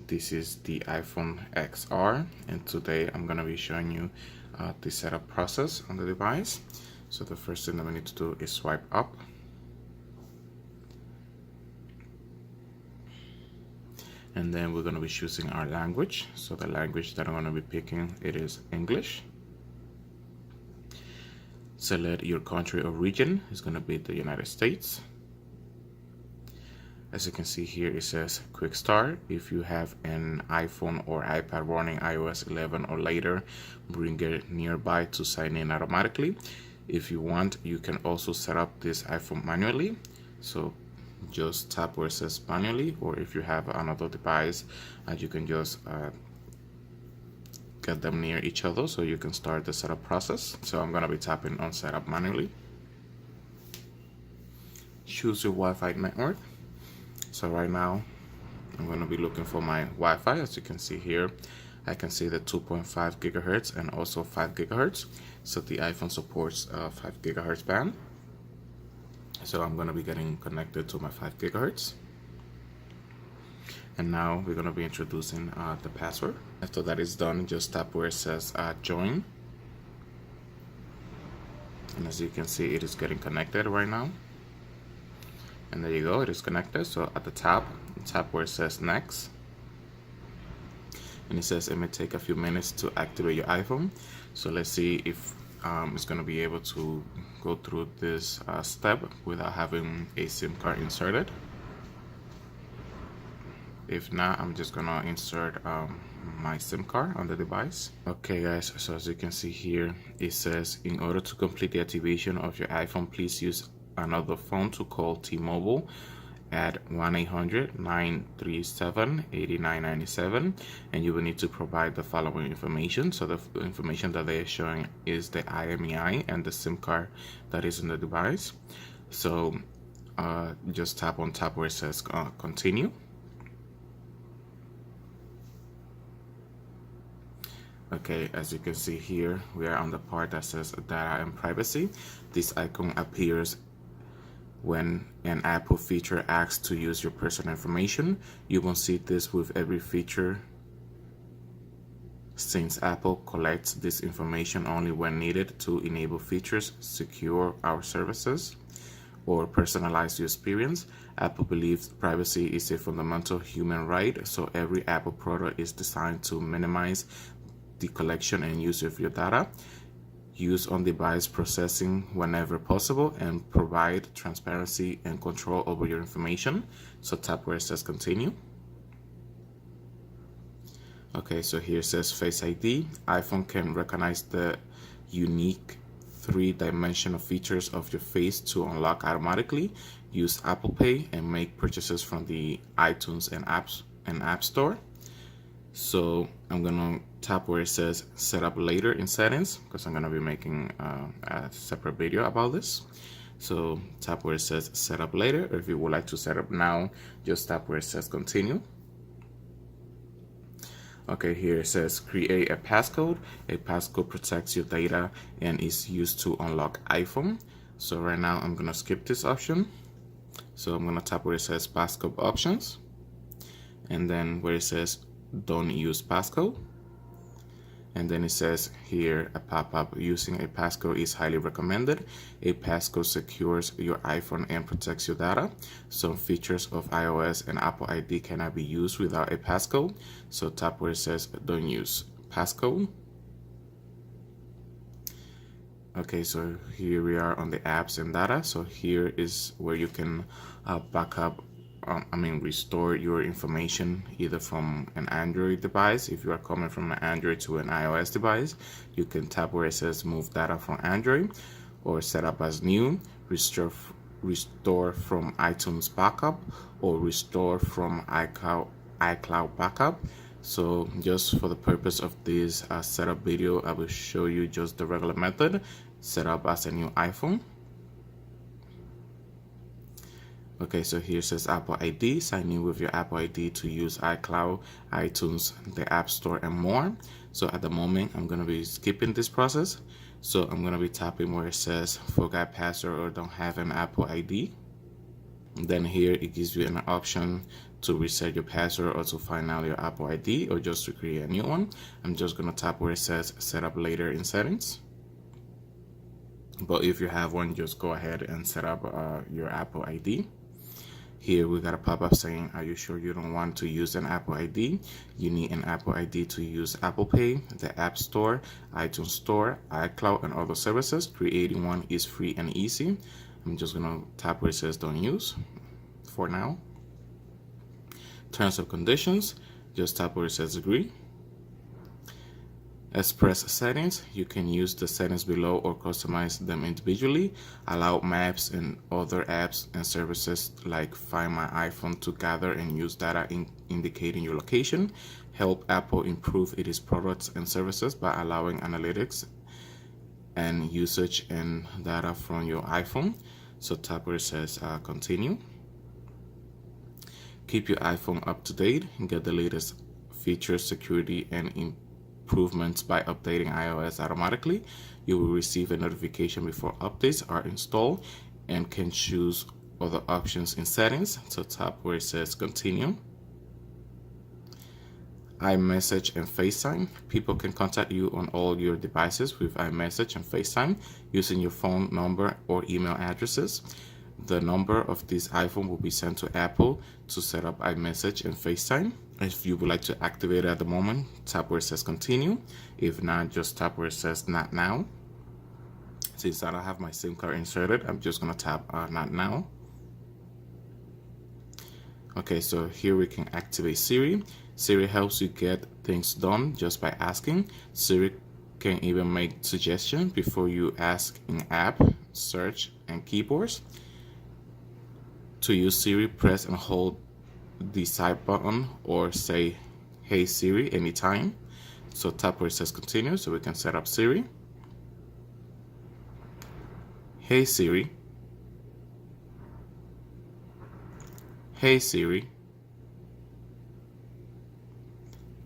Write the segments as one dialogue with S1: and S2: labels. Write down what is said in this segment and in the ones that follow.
S1: This is the iPhone XR, and today I'm going to be showing you the setup process on the device. So the first thing that we need to do is swipe up. And then we're going to be choosing our language. So the language that I'm going to be picking, it is English. Select your country or region. It's going to be the United States. As you can see here, it says Quickstart. If you have an iPhone or iPad running iOS 11 or later, bring it nearby to sign in automatically. If you want, you can also set up this iPhone manually. So just tap where it says manually, or if you have another device, you can just get them near each other so you can start the setup process. So I'm going to be tapping on setup manually. Choose your Wi-Fi network. So right now I'm going to be looking for my Wi-Fi. As you can see here, I can see the 2.5 gigahertz and also 5 gigahertz. So the iPhone supports 5 gigahertz band. So I'm going to be getting connected to my 5 gigahertz. And now we're going to be introducing the password. After that is done, just tap where it says join. And as you can see, it is getting connected right now. And there you go, it is connected. So at the top, tap where it says next. And it says it may take a few minutes to activate your iPhone. So let's see if it's going to be able to go through this step without having a SIM card inserted. If not, I'm just going to insert my SIM card on the device. Okay guys, so as you can see here, it says in order to complete the activation of your iPhone, please use another phone to call T-Mobile at 1-800-937-8997, and you will need to provide the following information. So the information that they are showing is the IMEI and the SIM card that is in the device. So just tap on top where it says continue. Okay, as you can see here, we are on the part that says data and privacy. This icon appears when an Apple feature asks to use your personal information. You won't see this with every feature, since Apple collects this information only when needed to enable features, secure our services, or personalize your experience. Apple believes privacy is a fundamental human right, so every Apple product is designed to minimize the collection and use of your data, use on-device processing whenever possible, and provide transparency and control over your information. So tap where it says continue. Okay, so here it says Face ID. iPhone can recognize the unique three-dimensional features of your face to unlock automatically. Use Apple Pay and make purchases from the iTunes and App Store. So I'm gonna tap where it says set up later in settings, because I'm gonna be making a separate video about this. So tap where it says set up later, or if you would like to set up now, just tap where it says continue. Okay, here it says create a passcode. A passcode protects your data and is used to unlock iPhone. So right now I'm gonna skip this option. So I'm gonna tap where it says passcode options, and then where it says don't use passcode, and then it says here a pop-up using a passcode is highly recommended. A passcode secures your iPhone and protects your data. Some features of iOS and Apple ID cannot be used without a passcode. So tap where it says don't use passcode. Okay, so here we are on the apps and data. So here is where you can restore your information either from an Android device. If you are coming from an Android to an iOS device, you can tap where it says move data from Android, or set up as new, restore from iTunes backup, or restore from iCloud backup. So just for the purpose of this setup video, I will show you just the regular method, set up as a new iPhone. Okay, so here says Apple ID. Sign in with your Apple ID to use iCloud, iTunes, the App Store, and more. So at the moment, I'm going to be skipping this process. So I'm going to be tapping where it says forgot password or don't have an Apple ID. Then here it gives you an option to reset your password or to find out your Apple ID or just to create a new one, I'm just going to tap where it says set up later in settings. But if you have one, just go ahead and set up your Apple ID. Here we got a pop-up saying, are you sure you don't want to use an Apple ID? You need an Apple ID to use Apple Pay, the App Store, iTunes Store, iCloud, and other services. Creating one is free and easy. I'm just gonna tap where it says don't use for now. Terms and conditions, just tap where it says agree. Express settings, you can use the settings below or customize them individually. Allow maps and other apps and services like Find My iPhone to gather and use data indicating your location. Help Apple improve its products and services by allowing analytics and usage and data from your iPhone. So tap where it says continue. Keep your iPhone up to date and get the latest features, security, and improvements by updating iOS automatically. You will receive a notification before updates are installed and can choose other options in settings. So tap where it says continue. iMessage and FaceTime. People can contact you on all your devices with iMessage and FaceTime using your phone number or email addresses. The number of this iPhone will be sent to Apple to set up iMessage and FaceTime. If you would like to activate it at the moment, tap where it says continue. If not, just tap where it says not now. Since I don't have my SIM card inserted, I'm just going to tap not now. Okay, so here we can activate Siri. Siri helps you get things done just by asking. Siri can even make suggestions before you ask in app, search, and keyboards. To use Siri, press and hold the side button or say, hey Siri, anytime. So tap where it says continue so we can set up Siri. Hey Siri. Hey Siri.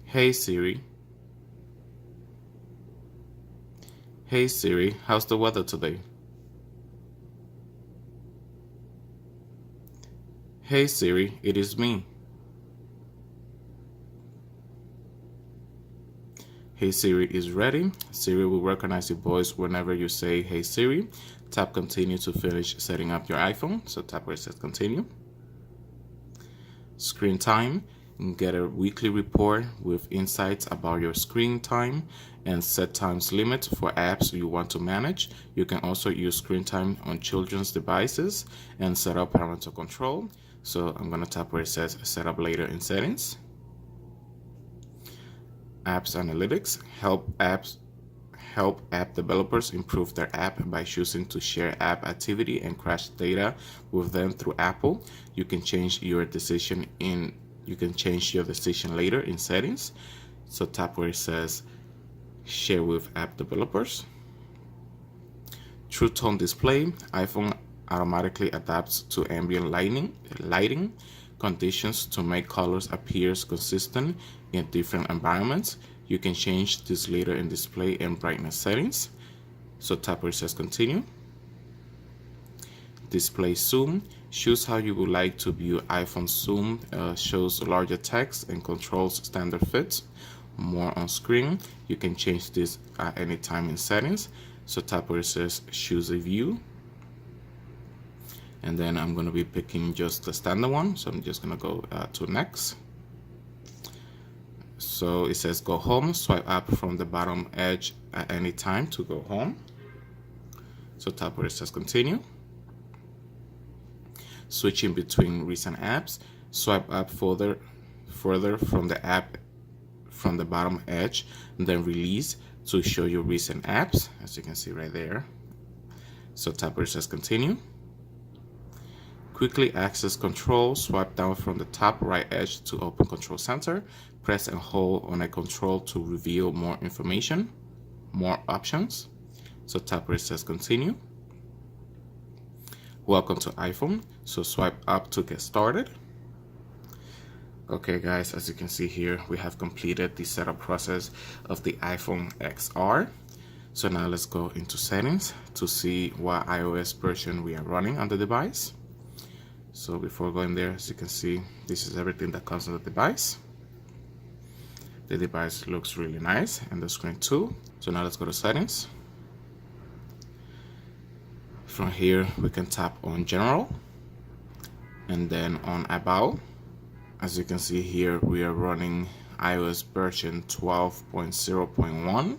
S1: Hey Siri. Hey Siri, how's the weather today? Hey Siri, it is me. Hey Siri is ready. Siri will recognize your voice whenever you say Hey Siri. Tap continue to finish setting up your iPhone. So tap where it says continue. Screen time. Get a weekly report with insights about your screen time and set times limit for apps you want to manage. You can also use screen time on children's devices and set up parental control. So I'm going to tap where it says set up later in settings. Apps analytics. Help app developers improve their app by choosing to share app activity and crash data with them through Apple. You can change your decision later in settings. So tap where it says share with app developers. True tone display. iPhone automatically adapts to ambient lighting conditions to make colors appear consistent in different environments. You can change this later in display and brightness settings. So tap where it says continue. Display zoom. Choose how you would like to view iPhone zoom. Shows larger text and controls standard fits. More on screen. You can change this at any time in settings. So tap where it says choose a view. And then I'm going to be picking just the standard one. So I'm just going to go to next. So it says go home. Swipe up from the bottom edge at any time to go home. So tap where it says continue. Switching between recent apps. Swipe up further from the app from the bottom edge, and then release to show you recent apps, as you can see right there. So tap where it says continue. Quickly access control. Swipe down from the top right edge to open Control Center. Press and hold on a control to reveal more information, more options. So tap where it says continue. Welcome to iPhone. So swipe up to get started. Okay guys, as you can see here, we have completed the setup process of the iPhone XR. So now let's go into settings to see what iOS version we are running on the device. So before going there, as you can see, this is everything that comes with the device. The device looks really nice, and the screen too. So now let's go to settings. From here, we can tap on general and then on about. As you can see here, we are running iOS version 12.0.1.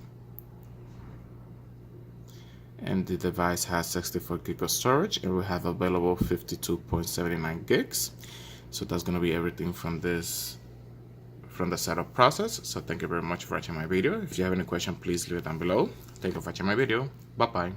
S1: And the device has 64 gigs of storage, and we have available 52.79 gigs. So that's going to be everything from the setup process. So thank you very much for watching my video. If you have any question, please leave it down below. Thank you for watching my video. Bye bye.